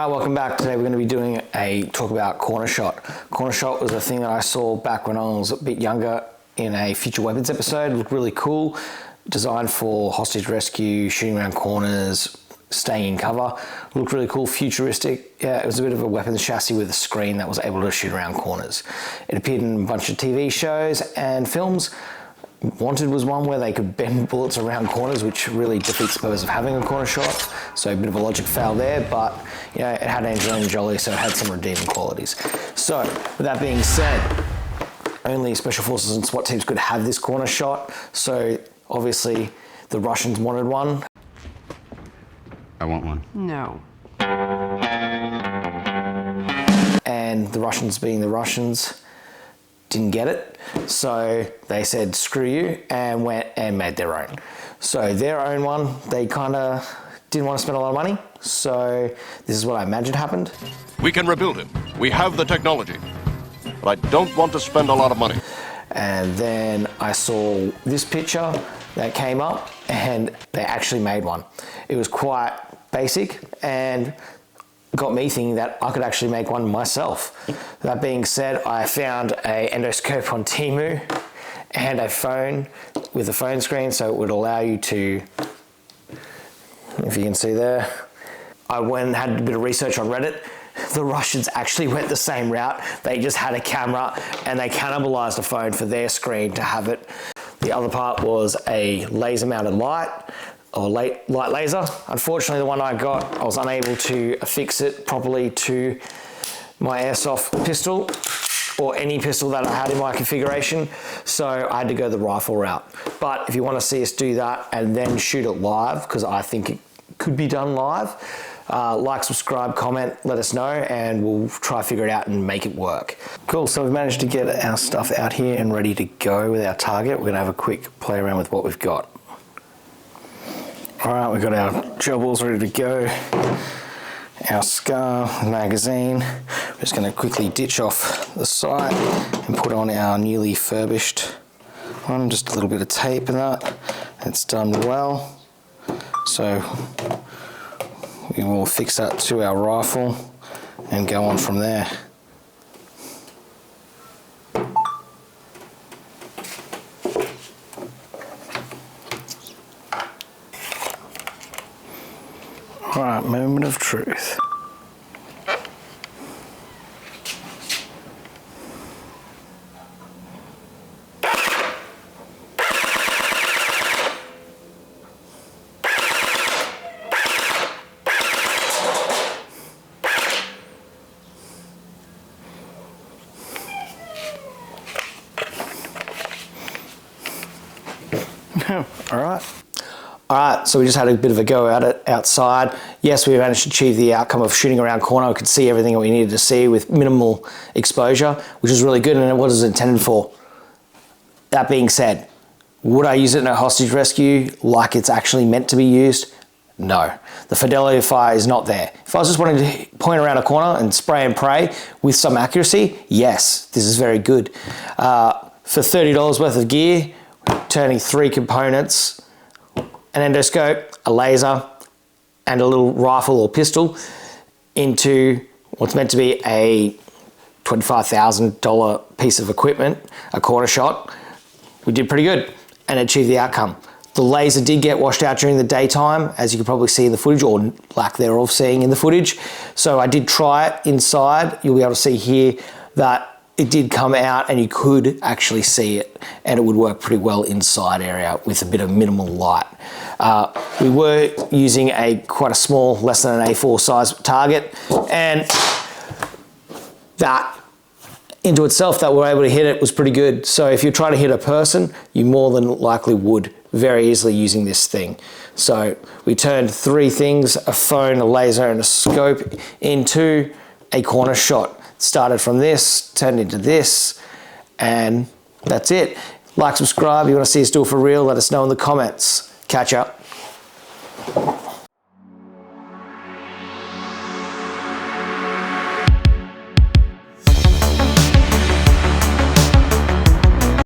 Alright, welcome back. Today we're going to be doing a talk about corner shot. Corner shot was a thing that I saw back when I was a bit younger in a Future Weapons episode. It looked really cool. Designed for hostage rescue, shooting around corners, staying in cover. It looked really cool, futuristic. Yeah, it was a bit of a weapons chassis with a screen that was able to shoot around corners. It appeared in a bunch of TV shows and films. Wanted was one where they could bend bullets around corners, which really defeats the purpose of having a corner shot. So a bit of a logic fail there, but you know, it had Angelina Jolie, so it had some redeeming qualities. So with that being said, only special forces and SWAT teams could have this corner shot. So obviously the Russians wanted one. I want one. No. And the Russians, being the Russians, didn't get it. So they said, screw you, and went and made their own. So their own one, they kind of didn't want to spend a lot of money. So this is what I imagine happened. We can rebuild it. We have the technology. But I don't want to spend a lot of money. And then I saw this picture that came up, and they actually made one. It was quite basic and got me thinking that I could actually make one myself. That being said, I found an endoscope on Temu and a phone with a phone screen, so it would allow you to, if you can see there, I went and had a bit of research on Reddit. The Russians actually went the same route. They just had a camera and they cannibalized a phone for their screen to have it. The other part was a laser mounted light, or light laser. Unfortunately, the one I got, I was unable to affix it properly to my airsoft pistol or any pistol that I had in my configuration, so I had to go the rifle route. But if you want to see us do that and then shoot it live, because I think it could be done live, like, subscribe, comment, let us know, and we'll try to figure it out and make it work. Cool, so we've managed to get our stuff out here and ready to go with our target. We're gonna have a quick play around with what we've got. All right, we've got our gel balls ready to go, our scar, magazine. We're just going to quickly ditch off the site and put on our newly furbished one, just a little bit of tape and that. It's done well. So we will fix that to our rifle and go on from there. Alright, moment of truth. Alright, so we just had a bit of a go at it outside. Yes, we managed to achieve the outcome of shooting around corner. We could see everything that we needed to see with minimal exposure, which is really good, and it was intended for. That being said, would I use it in a hostage rescue like it's actually meant to be used? No. The fidelity of fire is not there. If I was just wanting to point around a corner and spray and pray with some accuracy, yes, this is very good. For $30 worth of gear, turning 3 components, an endoscope, a laser, and a little rifle or pistol into what's meant to be a $25,000 piece of equipment, a corner shot, we did pretty good and achieved the outcome. The laser did get washed out during the daytime, as you can probably see in the footage, or lack thereof seeing in the footage. So I did try it inside. You'll be able to see here that it did come out and you could actually see it, and it would work pretty well inside area with a bit of minimal light. We were using quite a small, less than an A4 size target, and that into itself that we're able to hit it was pretty good. So if you're trying to hit a person, you more than likely would very easily using this thing. So we turned 3 things, a phone, a laser, and a scope, into a corner shot. Started from this, turned into this, and that's it. Like, subscribe, you want to see us do it for real, let us know in the comments. Catch up.